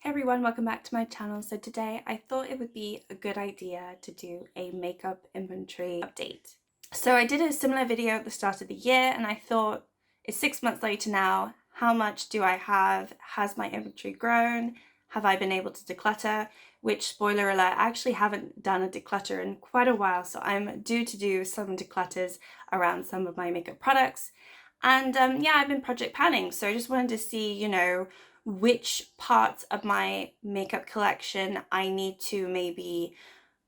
Hey everyone, welcome back to my channel. So today I thought it would be a good idea to do a makeup inventory update. So I did a similar video at the start of the year and I thought it's 6 months later now, how much do I have? Has my inventory grown? Have I been able to declutter? Which, spoiler alert, I actually haven't done a declutter in quite a while, so I'm due to do some declutters around some of my makeup products. And yeah, I've been project planning, so I just wanted to see, which parts of my makeup collection I need to maybe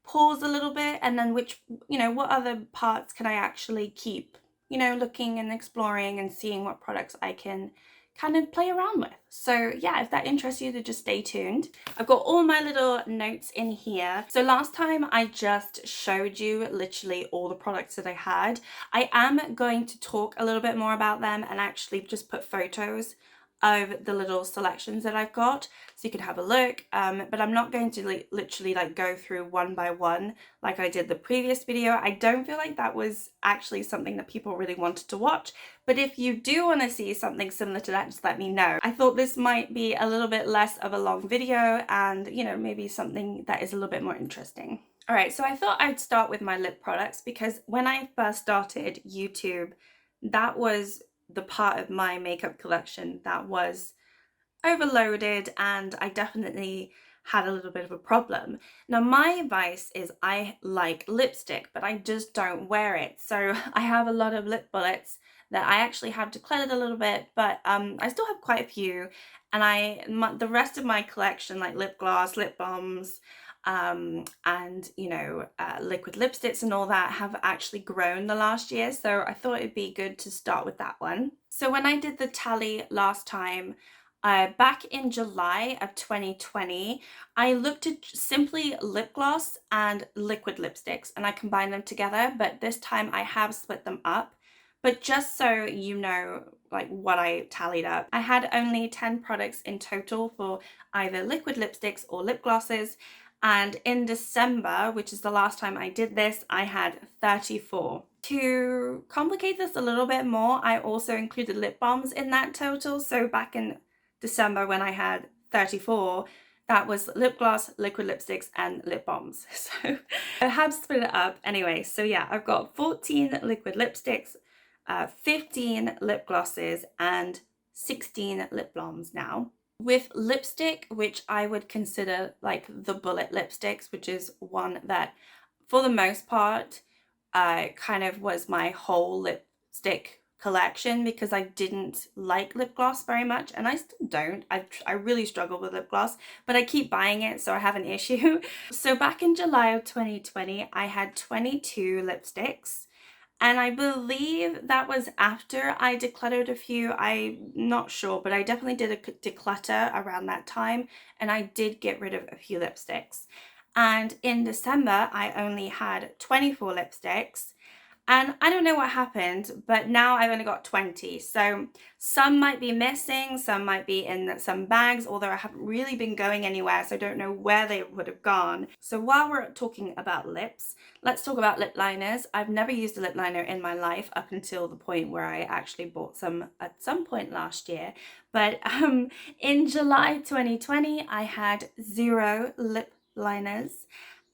pause a little bit, and then which, what other parts can I actually keep, looking and exploring and seeing what products I can kind of play around with. So yeah, if that interests you, then just stay tuned. I've got all my little notes in here. So last time I just showed you literally all the products that I had. I am going to talk a little bit more about them and actually just put photos of the little selections that I've got so you can have a look, but I'm not going to literally go through one by one like I did the previous video. I don't feel like that was actually something that people really wanted to watch, but if you do want to see something similar to that, just let me know. I thought this might be a little bit less of a long video and maybe something that is a little bit more interesting. Alright, so I thought I'd start with my lip products because when I first started YouTube, that was the part of my makeup collection that was overloaded and I definitely had a little bit of a problem. Now my advice is I like lipstick, but I just don't wear it. So I have a lot of lip bullets that I actually have decluttered a little bit, but I still have quite a few. And the rest of my collection, like lip gloss, lip balms, and liquid lipsticks and all that, have actually grown the last year, so I thought it'd be good to start with that one. So when I did the tally last time, back in July of 2020, I looked at simply lip gloss and liquid lipsticks and I combined them together, but this time I have split them up. But just so you know, what I tallied up, I had only 10 products in total for either liquid lipsticks or lip glosses. And in December, which is the last time I did this, I had 34. To complicate this a little bit more, I also included lip balms in that total. So back in December when I had 34, that was lip gloss, liquid lipsticks, and lip balms. So I have split it up anyway. So yeah, I've got 14 liquid lipsticks, 15 lip glosses, and 16 lip balms now. With lipstick, which I would consider like the bullet lipsticks, which is one that for the most part kind of was my whole lipstick collection, because I didn't like lip gloss very much and I still don't. I really struggle with lip gloss, but I keep buying it, so I have an issue. So back in July of 2020, I had 22 lipsticks. And I believe that was after I decluttered a few. I'm not sure, but I definitely did a declutter around that time and I did get rid of a few lipsticks. And in December, I only had 24 lipsticks. And I don't know what happened, but now I've only got 20. So some might be missing, some might be in some bags, although I haven't really been going anywhere, so I don't know where they would have gone. So while we're talking about lips, let's talk about lip liners. I've never used a lip liner in my life up until the point where I actually bought some at some point last year. But in July 2020, I had 0 lip liners.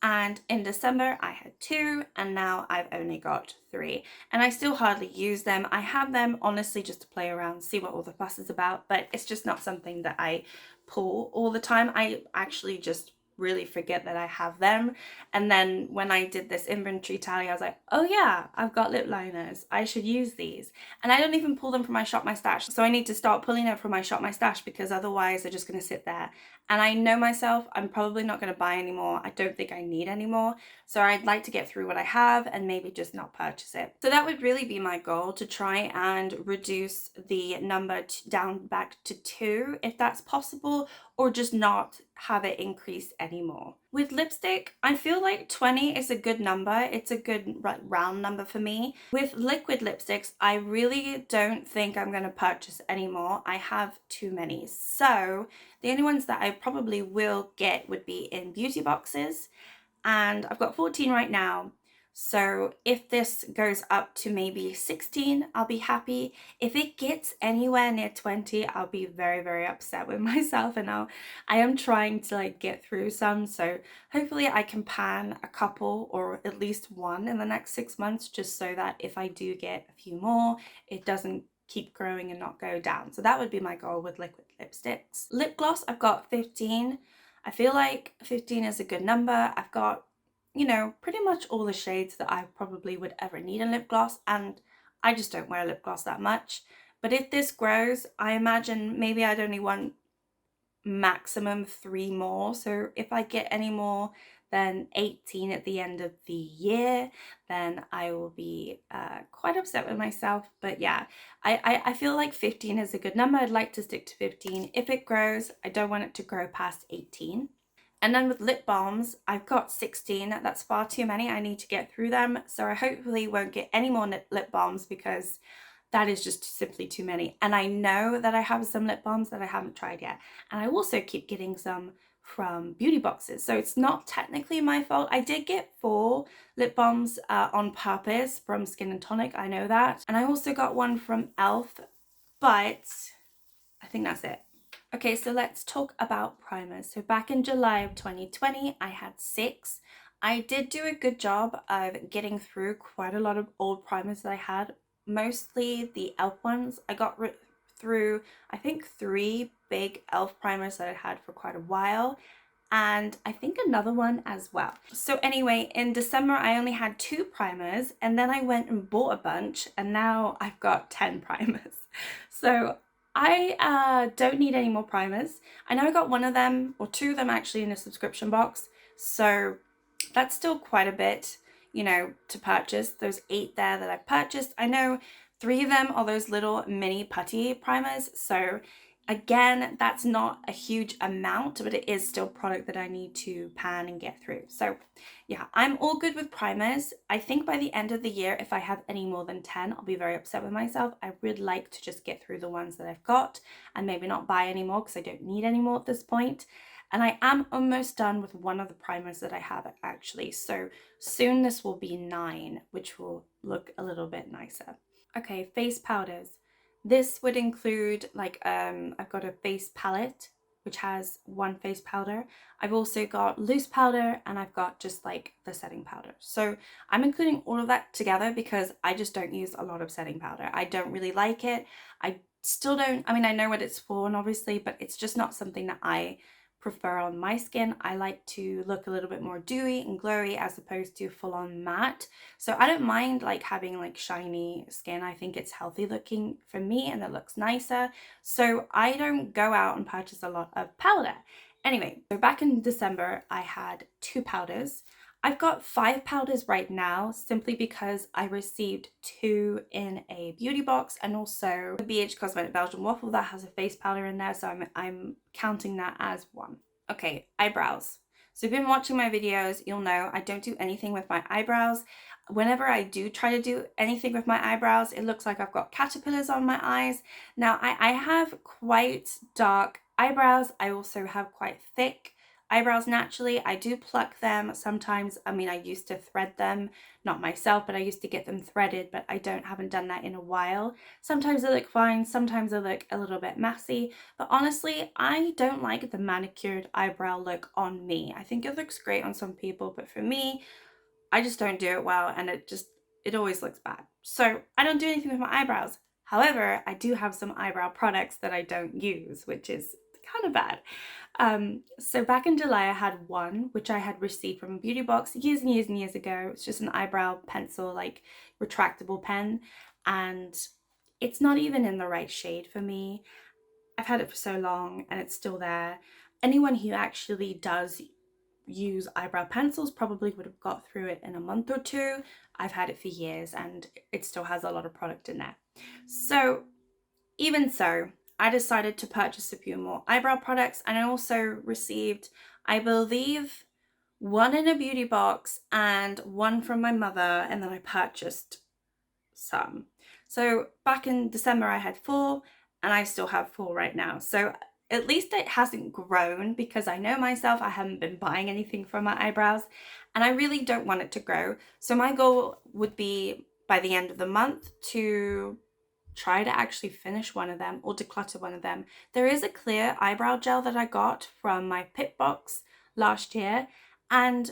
And in December I had 2 and now I've only got 3 and I still hardly use them. I have them honestly just to play around, see what all the fuss is about, but it's just not something that I pull all the time. I actually just really forget that I have them, and then when I did this inventory tally I was like, oh yeah, I've got lip liners, I should use these. And I don't even pull them from my Shop My Stash, so I need to start pulling them from my Shop My Stash because otherwise they're just going to sit there. And I know myself, I'm probably not going to buy anymore. I don't think I need anymore. So I'd like to get through what I have and maybe just not purchase it. So that would really be my goal, to try and reduce the number down back to 2 if that's possible, or just not have it increase anymore. With lipstick, I feel like 20 is a good number. It's a good round number for me. With liquid lipsticks, I really don't think I'm going to purchase anymore. I have too many. So the only ones that I probably will get would be in beauty boxes. And I've got 14 right now. So if this goes up to maybe 16, I'll be happy. If it gets anywhere near 20, I'll be very, very upset with myself, and I am trying to like get through some. So hopefully I can pan a couple or at least one in the next 6 months, just so that if I do get a few more, it doesn't keep growing and not go down. So that would be my goal with liquid lipsticks. Lip gloss, I've got 15. I feel like 15 is a good number. I've got, you know, pretty much all the shades that I probably would ever need in lip gloss, and I just don't wear lip gloss that much. But if this grows, I imagine maybe I'd only want maximum 3 more. So if I get any more than 18 at the end of the year, then I will be quite upset with myself. But yeah, I feel like 15 is a good number. I'd like to stick to 15. If it grows, I don't want it to grow past 18. And then with lip balms, I've got 16. That's far too many. I need to get through them. So I hopefully won't get any more lip balms, because that is just simply too many. And I know that I have some lip balms that I haven't tried yet. And I also keep getting some from beauty boxes. So it's not technically my fault. I did get 4 lip balms on purpose from Skin and Tonic. I know that. And I also got one from e.l.f. But I think that's it. Okay, so let's talk about primers. So back in July of 2020, I had 6. I did do a good job of getting through quite a lot of old primers that I had, mostly the e.l.f. ones. I got through, I think, 3 big e.l.f. primers that I had for quite a while, and I think another one as well. So anyway, in December, I only had 2 primers, and then I went and bought a bunch, and now I've got 10 primers. So I don't need any more primers. I know I got 1 of them, or 2 of them actually, in a subscription box. So that's still quite a bit, you know, to purchase. Those 8 there that I've purchased. I know 3 of them are those little mini putty primers. So again, that's not a huge amount, but it is still product that I need to pan and get through. So yeah, I'm all good with primers. I think by the end of the year, if I have any more than 10, I'll be very upset with myself. I would like to just get through the ones that I've got and maybe not buy any more, because I don't need any more at this point. And I am almost done with one of the primers that I have actually. So soon this will be 9, which will look a little bit nicer. Okay, face powders. This would include like, I've got a face palette, which has 1 face powder. I've also got loose powder, and I've got just like the setting powder. So I'm including all of that together because I just don't use a lot of setting powder. I don't really like it. I still don't, I mean, I know what it's for, and obviously, but it's just not something that I prefer on my skin. I like to look a little bit more dewy and glowy as opposed to full on matte. So I don't mind like having like shiny skin. I think it's healthy looking for me, and it looks nicer. So I don't go out and purchase a lot of powder. Anyway, so back in December, I had 2 powders. I've got 5 powders right now, simply because I received 2 in a beauty box, and also the BH Cosmetic Belgian Waffle that has a face powder in there, so I'm counting that as 1. Okay, eyebrows. So if you've been watching my videos, you'll know I don't do anything with my eyebrows. Whenever I do try to do anything with my eyebrows, it looks like I've got caterpillars on my eyes. Now, I have quite dark eyebrows. I also have quite thick eyebrows naturally. I do pluck them sometimes. I mean, I used to thread them, not myself, but I used to get them threaded, but I haven't done that in a while. Sometimes they look fine, sometimes they look a little bit messy, but honestly, I don't like the manicured eyebrow look on me. I think it looks great on some people, but for me, I just don't do it well, and it always looks bad. So I don't do anything with my eyebrows. However, I do have some eyebrow products that I don't use, which is kind of bad. So back in July, I had 1, which I had received from a beauty box years and years and years ago. It's just an eyebrow pencil, like retractable pen, and it's not even in the right shade for me. I've had it for so long and it's still there. Anyone who actually does use eyebrow pencils probably would have got through it in a month or 2. I've had it for years and it still has a lot of product in there. So even so, I decided to purchase a few more eyebrow products, and I also received, I believe, 1 in a beauty box and 1 from my mother, and then I purchased some. So back in December I had 4, and I still have 4 right now. So at least it hasn't grown, because I know myself, I haven't been buying anything for my eyebrows and I really don't want it to grow. So my goal would be by the end of the month to try to actually finish one of them or declutter one of them. There is a clear eyebrow gel that I got from my Pip box last year, and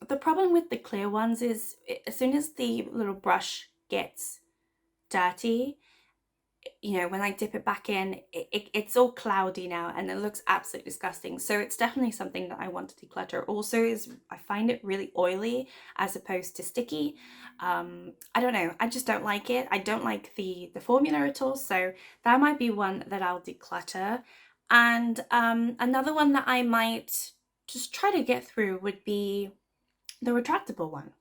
the problem with the clear ones is as soon as the little brush gets dirty, you know, when I dip it back in, it's all cloudy now and it looks absolutely disgusting. So it's definitely something that I want to declutter. Also, is I find it really oily as opposed to sticky. I don't know, I just don't like it. I don't like the formula at all. So that might be one that I'll declutter. And another one that I might just try to get through would be the retractable one,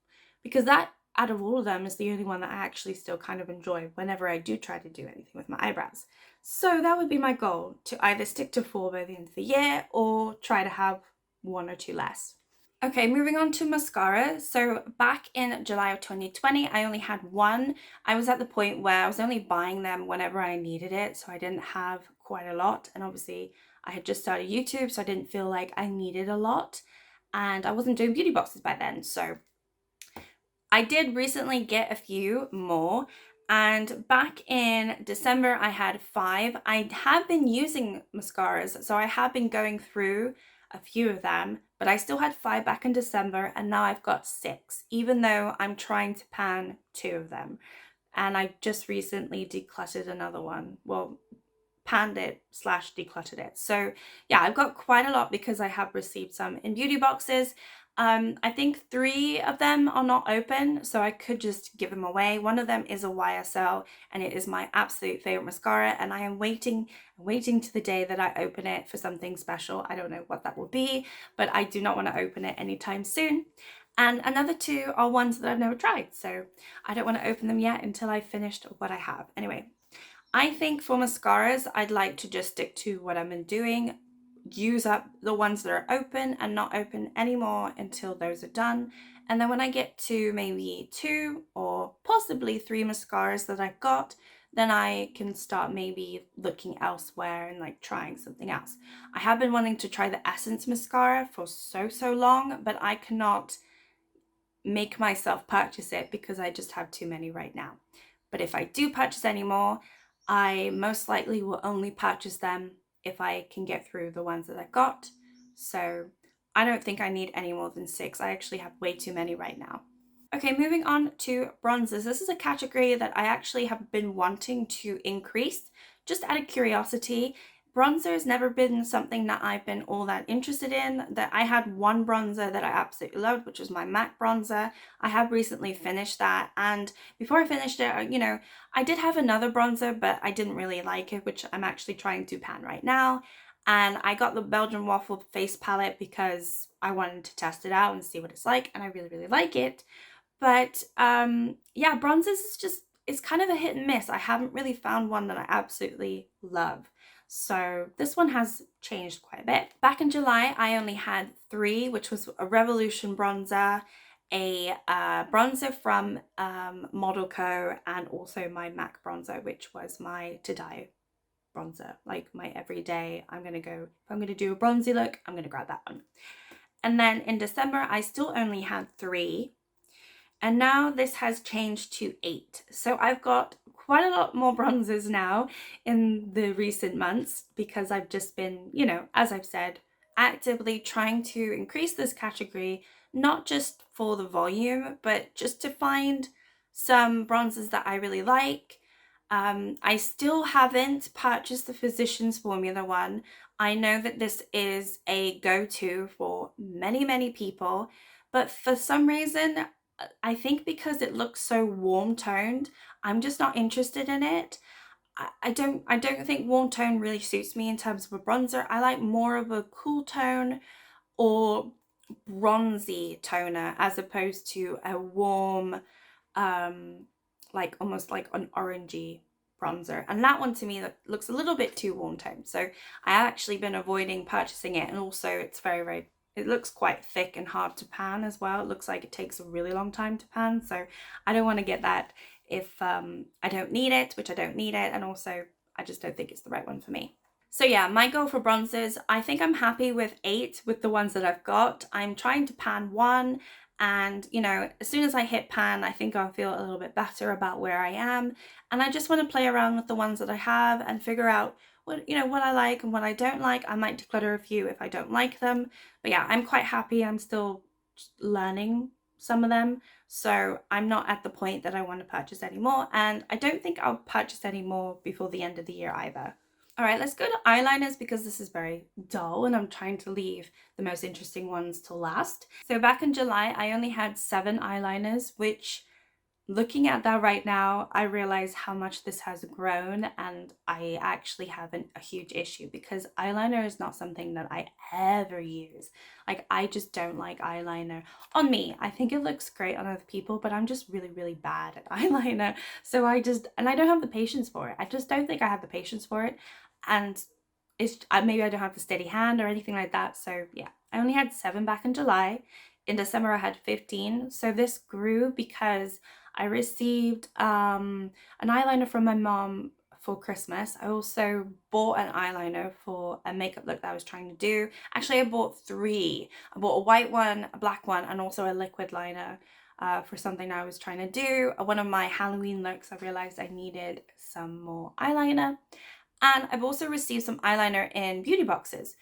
because that out of all of them is the only one that I actually still kind of enjoy whenever I do try to do anything with my eyebrows. So that would be my goal, to either stick to 4 by the end of the year or try to have 1 or 2 less. Okay, moving on to mascara. So back in July of 2020, I only had one. I was at the point where I was only buying them whenever I needed it, so I didn't have quite a lot. And obviously I had just started YouTube, so I didn't feel like I needed a lot. And I wasn't doing beauty boxes by then, so I did recently get a few more, and back in December I had 5. I have been using mascaras, so I have been going through a few of them, but I still had 5 back in December, and now I've got 6, even though I'm trying to pan 2 of them. And I just recently decluttered another one. Well, panned it / decluttered it. So yeah, I've got quite a lot because I have received some in beauty boxes. I think 3 of them are not open, so I could just give them away. One of them is a YSL, and it is my absolute favorite mascara, and I am waiting to the day that I open it for something special. I don't know what that will be, but I do not want to open it anytime soon. And another 2 are ones that I've never tried, so I don't want to open them yet until I've finished what I have. Anyway, I think for mascaras, I'd like to just stick to what I've been doing, use up the ones that are open and not open anymore until those are done. And then when I get to maybe 2 or possibly 3 mascaras that I've got, then I can start maybe looking elsewhere and like trying something else. I have been wanting to try the Essence mascara for so long, but I cannot make myself purchase it because I just have too many right now. But if I do purchase any more, I most likely will only purchase them if I can get through the ones that I've got. So I don't think I need any more than 6. I actually have way too many right now. Okay, moving on to bronzers. This is a category that I actually have been wanting to increase, just out of curiosity. Bronzer has never been something that I've been all that interested in. That I had one bronzer that I absolutely loved, which was my MAC bronzer. I have recently finished that, and before I finished it, you know, I did have another bronzer, but I didn't really like it, which I'm actually trying to pan right now. And I got the Belgian Waffle face palette because I wanted to test it out and see what it's like, and I really like it. But yeah, bronzers is just, it's kind of a hit and miss. I haven't really found one that I absolutely love. So this one has changed quite a bit. Back in July, I only had 3, which was a Revolution bronzer, a bronzer from Model Co, and also my MAC bronzer, which was my To Die bronzer, like my everyday, if I'm gonna do a bronzy look, I'm gonna grab that one. And then in December, I still only had 3. And now this has changed to 8. So I've got quite a lot more bronzers now in the recent months because I've just been, you know, as I've said, actively trying to increase this category, not just for the volume, but just to find some bronzers that I really like. I still haven't purchased the Physicians Formula one. I know that this is a go-to for many people, but for some reason, I think because it looks so warm toned, I'm just not interested in it. I don't think warm tone really suits me in terms of a bronzer. I like more of a cool tone or bronzy toner as opposed to a warm, like almost like an orangey bronzer. And that one to me looks a little bit too warm toned. So I have actually been avoiding purchasing it, and also it's very it looks quite thick and hard to pan as well. It looks like it takes a really long time to pan, so I don't want to get that if I don't need it, which I don't need it, and also I just don't think it's the right one for me. So yeah, my goal for bronzers, I think I'm happy with 8 with the ones that I've got. I'm trying to pan 1, and you know, as soon as I hit pan, I think I'll feel a little bit better about where I am. And I just want to play around with the ones that I have and figure out what, you know, what I like and what I don't like. I might declutter a few if I don't like them. But yeah, I'm quite happy. I'm still learning some of them. So I'm not at the point that I want to purchase anymore. And I don't think I'll purchase any more before the end of the year either. All right, let's go to eyeliners because this is very dull and I'm trying to leave the most interesting ones to last. So back in July, I only had 7 eyeliners, which looking at that right now, I realize how much this has grown, and I actually have a huge issue because eyeliner is not something that I ever use. Like, I just don't like eyeliner on me. I think it looks great on other people, but I'm just really, really bad at eyeliner. So I don't have the patience for it. I just don't think I have the patience for it. And maybe I don't have the steady hand or anything like that. So yeah, I only had 7 back in July. In December, I had 15. So this grew because I received an eyeliner from my mom for Christmas. I also bought an eyeliner for a makeup look that I was trying to do. Actually, I bought 3. I bought a white one, a black one, and also a liquid liner for something I was trying to do. One of my Halloween looks, I realized I needed some more eyeliner. And I've also received some eyeliner in beauty boxes.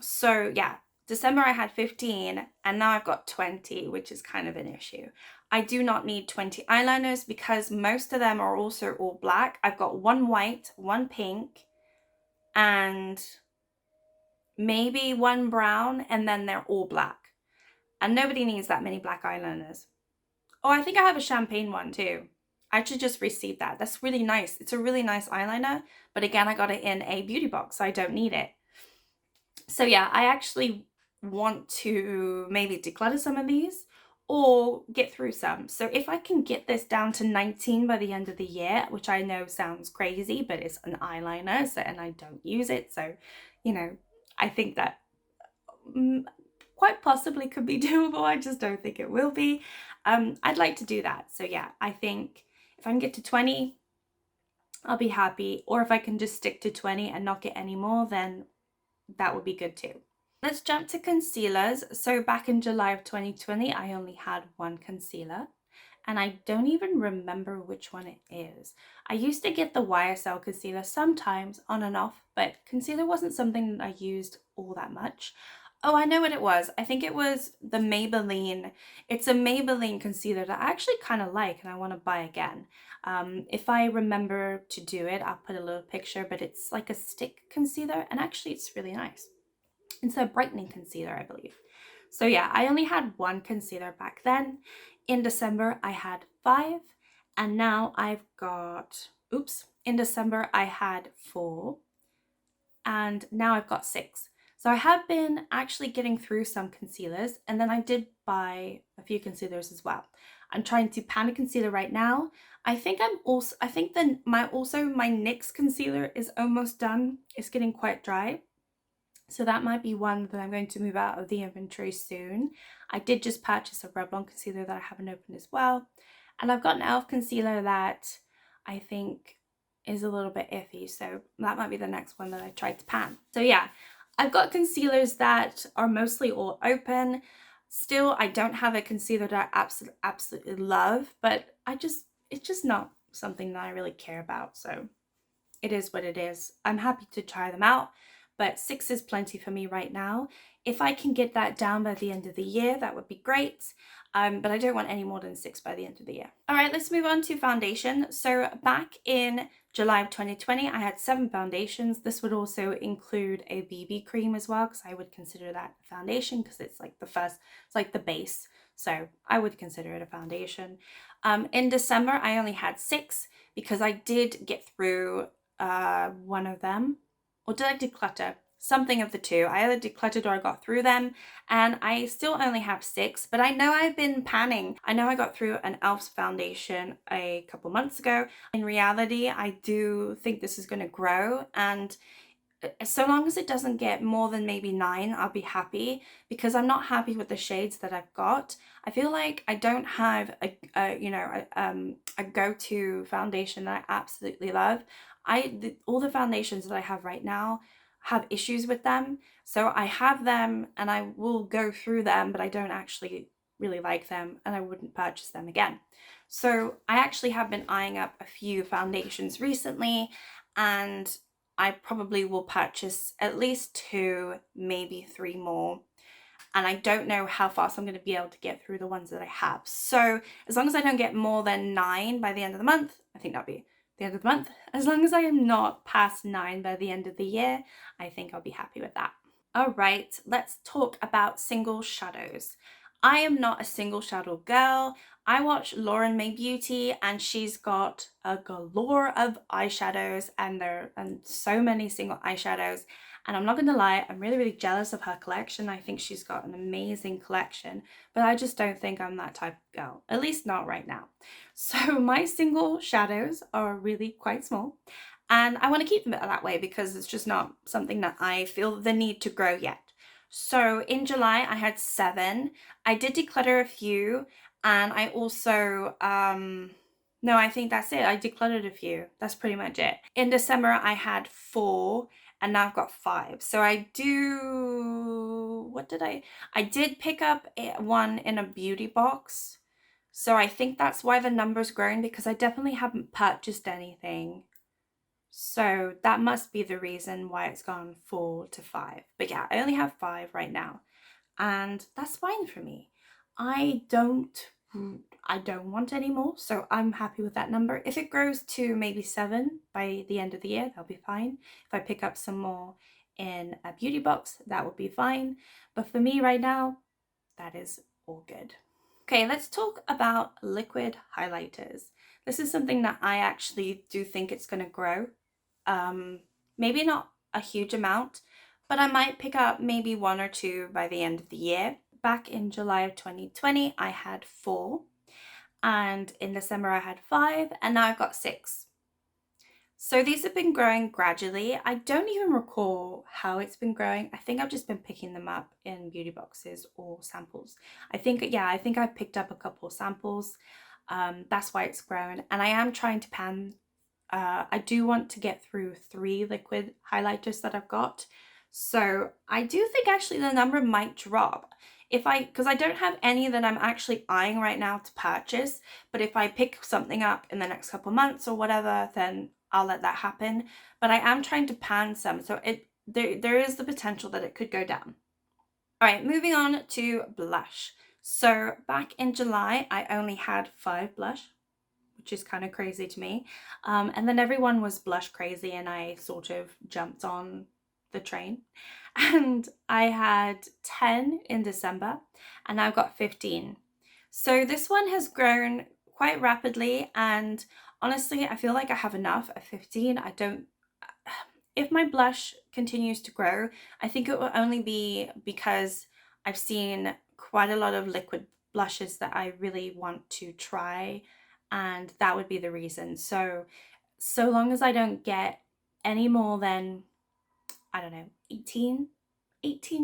So yeah, December I had 15 and now I've got 20, which is kind of an issue. I do not need 20 eyeliners because most of them are also all black. I've got 1 white, 1 pink, and maybe 1 brown, and then they're all black. And nobody needs that many black eyeliners. Oh, I think I have a champagne one too. I should just receive that. That's really nice. It's a really nice eyeliner, but again, I got it in a beauty box, so I don't need it. So yeah, I actually want to maybe declutter some of these or get through some. So if I can get this down to 19 by the end of the year, which I know sounds crazy, but it's an eyeliner, so, and I don't use it. So, you know, I think that quite possibly could be doable. I just don't think it will be. I'd like to do that. So yeah, I think if I can get to 20, I'll be happy. Or if I can just stick to 20 and not get any more, then that would be good too. Let's jump to concealers. So back in July of 2020, I only had 1 concealer, and I don't even remember which one it is. I used to get the YSL concealer sometimes on and off, but concealer wasn't something that I used all that much. Oh, I know what it was. I think it was the Maybelline. It's a Maybelline concealer that I actually kind of like and I want to buy again. If I remember to do it, I'll put a little picture, but it's like a stick concealer and actually it's really nice. It's a brightening concealer, I believe. So yeah, I only had 1 concealer back then. In December, I had 5, and now I've got, in December, I had 4, and now I've got 6. So I have been actually getting through some concealers, and then I did buy a few concealers as well. I'm trying to pan a concealer right now. I think my NYX concealer is almost done. It's getting quite dry. So that might be one that I'm going to move out of the inventory soon. I did just purchase a Revlon concealer that I haven't opened as well. And I've got an e.l.f. concealer that I think is a little bit iffy. So that might be the next one that I tried to pan. So yeah, I've got concealers that are mostly all open. Still, I don't have a concealer that I absolutely love, but it's just not something that I really care about. So it is what it is. I'm happy to try them out, but 6 is plenty for me right now. If I can get that down by the end of the year, that would be great. But I don't want any more than 6 by the end of the year. All right, let's move on to foundation. So back in July of 2020, I had 7 foundations. This would also include a BB cream as well, because I would consider that a foundation because it's like it's like the base. So I would consider it a foundation. In December, I only had 6 because I did get through one of them. Or did I declutter? Something of the two. I either decluttered or I got through them, and I still only have 6, but I know I've been panning. I know I got through an e.l.f. foundation a couple months ago. In reality, I do think this is going to grow, and so long as it doesn't get more than maybe 9, I'll be happy, because I'm not happy with the shades that I've got. I feel like I don't have a go-to foundation that I absolutely love. all the foundations that I have right now have issues with them. So I have them and I will go through them, but I don't actually really like them and I wouldn't purchase them again. So I actually have been eyeing up a few foundations recently, and I probably will purchase at least 2, maybe 3 more. And I don't know how fast I'm going to be able to get through the ones that I have. So as long as I don't get more than 9 by the end of the month, I think that'll be the end of the month. As long as I am not past 9 by the end of the year, I think I'll be happy with that. All right, let's talk about single shadows. I am not a single shadow girl. I watch Lauren May Beauty and she's got a galore of eyeshadows, and so many single eyeshadows. And I'm not gonna lie, I'm really, really jealous of her collection. I think she's got an amazing collection, but I just don't think I'm that type of girl, at least not right now. So my single shadows are really quite small, and I want to keep them that way because it's just not something that I feel the need to grow yet. So in July, I had 7. I did declutter a few, and I also, no, I think that's it. I decluttered a few. That's pretty much it. In December, I had 4, and now I've got 5. So I did pick up one in a beauty box. So I think that's why the number's grown, because I definitely haven't purchased anything. So that must be the reason why it's gone 4 to 5. But yeah, I only have 5 right now, and that's fine for me. I don't want any more, so I'm happy with that number. If it grows to maybe 7 by the end of the year, that'll be fine. If I pick up some more in a beauty box, that would be fine. But for me right now, that is all good. Okay, let's talk about liquid highlighters. This is something that I actually do think it's going to grow. Maybe not a huge amount, but I might pick up maybe 1 or 2 by the end of the year. Back in July of 2020, I had 4, and in December I had 5, and now I've got 6. So these have been growing gradually. I don't even recall how it's been growing. I think I've just been picking them up in beauty boxes or samples. I think I've picked up a couple of samples. That's why it's grown. And I am trying to pan. I do want to get through 3 liquid highlighters that I've got. So I do think actually the number might drop. Because I don't have any that I'm actually eyeing right now to purchase, but if I pick something up in the next couple months or whatever, then I'll let that happen. But I am trying to pan some, so there is the potential that it could go down. All right, moving on to blush. So back in July, I only had 5 blush, which is kind of crazy to me. And then everyone was blush crazy and I sort of jumped on the train. And I had 10 in December and I've got 15. So this one has grown quite rapidly, and honestly, I feel like I have enough at 15. If my blush continues to grow, I think it will only be because I've seen quite a lot of liquid blushes that I really want to try, and that would be the reason. So long as I don't get any more than, I don't know, 18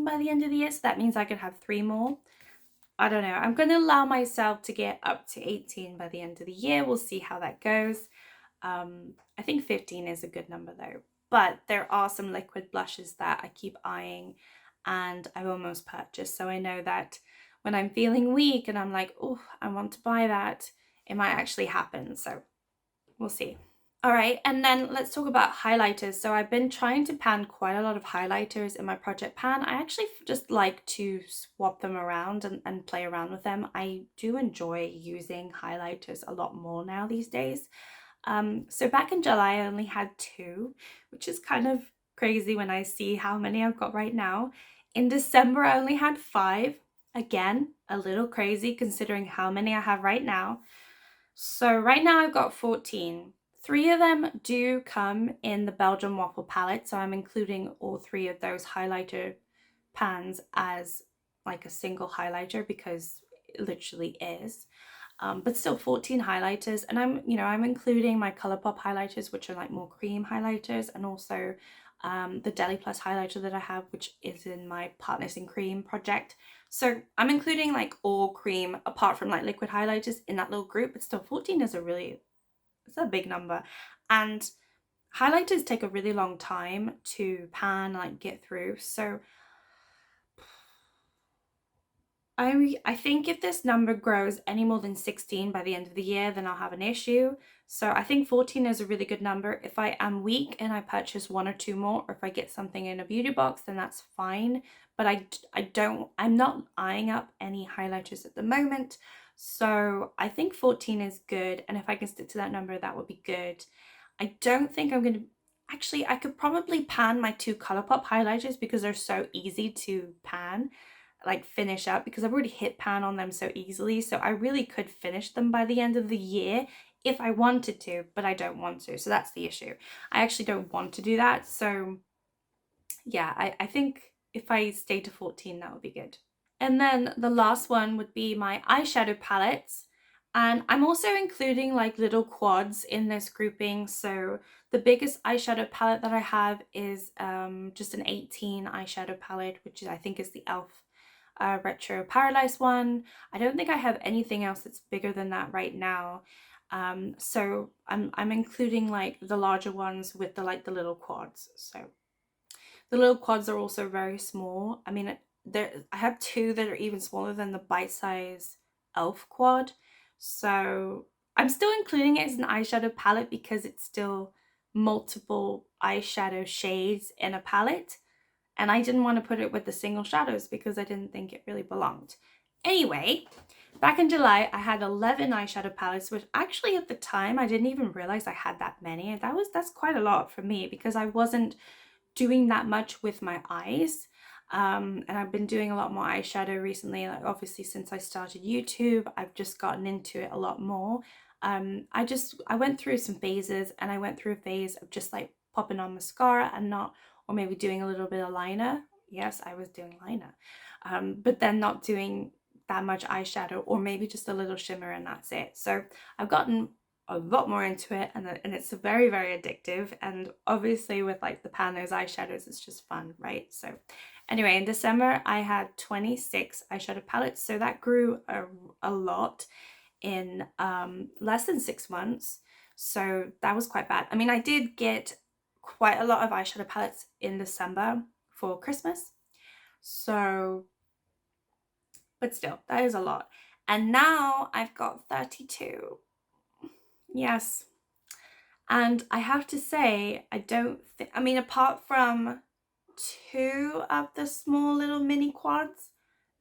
by the end of the year, so that means I could have 3 more. I don't know. I'm going to allow myself to get up to 18 by the end of the year. We'll see how that goes. I think 15 is a good number though. But there are some liquid blushes that I keep eyeing and I've almost purchased. So I know that when I'm feeling weak and I'm like, oh, I want to buy that, it might actually happen. So we'll see. All right, and then let's talk about highlighters. So I've been trying to pan quite a lot of highlighters in my project pan. I actually just like to swap them around and play around with them. I do enjoy using highlighters a lot more now these days. So back in July, I only had 2, which is kind of crazy when I see how many I've got right now. In December, I only had 5. Again, a little crazy considering how many I have right now. So right now I've got 14. 3 of them do come in the Belgian waffle palette, so I'm including all 3 of those highlighter pans as like a single highlighter because it literally is. But still 14 highlighters, and I'm including my ColourPop highlighters, which are like more cream highlighters, and also the Deli Plus highlighter that I have, which is in my Partners in Cream project. So I'm including like all cream apart from like liquid highlighters in that little group, but still 14 is it's a big number. And highlighters take a really long time to pan, like get through. So I think if this number grows any more than 16 by the end of the year, then I'll have an issue. So I think 14 is a really good number. If I am weak and I purchase 1 or 2 more, or if I get something in a beauty box, then that's fine. But I'm not eyeing up any highlighters at the moment. So I think 14 is good. And if I can stick to that number, that would be good. I don't think I'm going to, actually, I could probably pan my 2 ColourPop highlighters because they're so easy to pan, like finish up, because I've already hit pan on them so easily. So I really could finish them by the end of the year if I wanted to, but I don't want to. So that's the issue. I actually don't want to do that. So yeah, I think if I stay to 14, that would be good. And then the last one would be my eyeshadow palettes. And I'm also including like little quads in this grouping. So the biggest eyeshadow palette that I have is just an 18 eyeshadow palette, which I think is the e.l.f. Retro Paradise one. I don't think I have anything else that's bigger than that right now. So I'm including like the larger ones with the little quads. So the little quads are also very small. I mean, I have 2 that are even smaller than the bite-size e.l.f. quad. So I'm still including it as an eyeshadow palette because it's still multiple eyeshadow shades in a palette. And I didn't want to put it with the single shadows because I didn't think it really belonged. Anyway, back in July, I had 11 eyeshadow palettes, which actually at the time, I didn't even realize I had that many. That's quite a lot for me because I wasn't doing that much with my eyes. And I've been doing a lot more eyeshadow recently. Like obviously since I started YouTube, I've just gotten into it a lot more. I went through some phases, and I went through a phase of just like popping on mascara and not, or maybe doing a little bit of liner. Yes, I was doing liner, but then not doing that much eyeshadow, or maybe just a little shimmer and that's it. So I've gotten a lot more into it, and it's very, very addictive. And obviously with like the pan those eyeshadows, it's just fun, right? So anyway, in December I had 26 eyeshadow palettes, so that grew a lot in less than 6 months. So that was quite bad. I mean, I did get quite a lot of eyeshadow palettes in December for Christmas, so, but still, that is a lot. And now I've got 32. Yes. And I have to say, I mean, apart from 2 of the small little mini quads,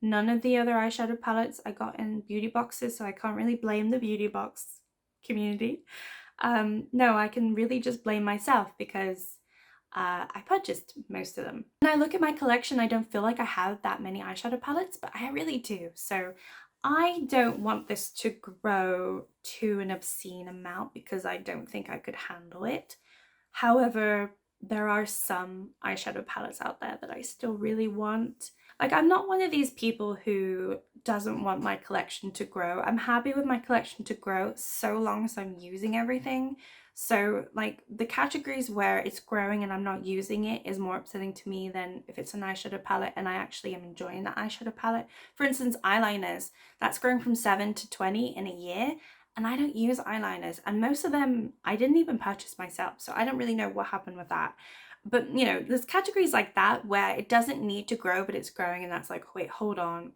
none of the other eyeshadow palettes I got in beauty boxes, so I can't really blame the beauty box community. No, I can really just blame myself because I purchased most of them. When I look at my collection, I don't feel like I have that many eyeshadow palettes, but I really do. So I don't want this to grow to an obscene amount because I don't think I could handle it. However, there are some eyeshadow palettes out there that I still really want. Like, I'm not one of these people who doesn't want my collection to grow. I'm happy with my collection to grow so long as I'm using everything. So like the categories where it's growing and I'm not using it is more upsetting to me than if it's an eyeshadow palette and I actually am enjoying the eyeshadow palette. For instance, eyeliners, that's growing from 7 to 20 in a year, and I don't use eyeliners, and most of them I didn't even purchase myself, so I don't really know what happened with that. But you know, there's categories like that where it doesn't need to grow but it's growing, and that's like, wait, hold on,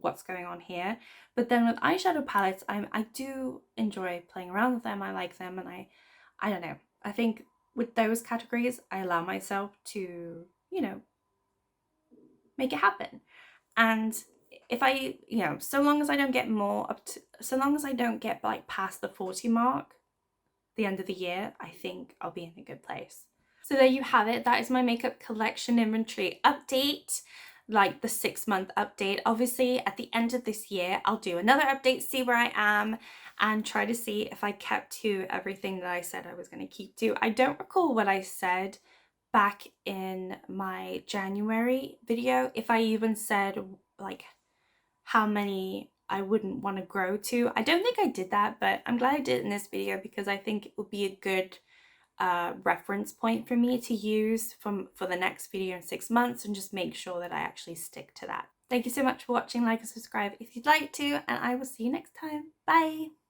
what's going on here? But then with eyeshadow palettes, I do enjoy playing around with them. I like them, and I don't know, I think with those categories I allow myself to, you know, make it happen. And if I, you know, so long as I don't get so long as I don't get like past the 40 mark, the end of the year, I think I'll be in a good place. So there you have it. That is my makeup collection inventory update, like the 6-month update. Obviously at the end of this year, I'll do another update, see where I am, and try to see if I kept to everything that I said I was going to keep to. I don't recall what I said back in my January video, if I even said like how many I wouldn't want to grow to. I don't think I did that, but I'm glad I did it in this video because I think it would be a good reference point for me to use for the next video in 6 months, and just make sure that I actually stick to that. Thank you so much for watching. Like and subscribe if you'd like to, and I will see you next time. Bye!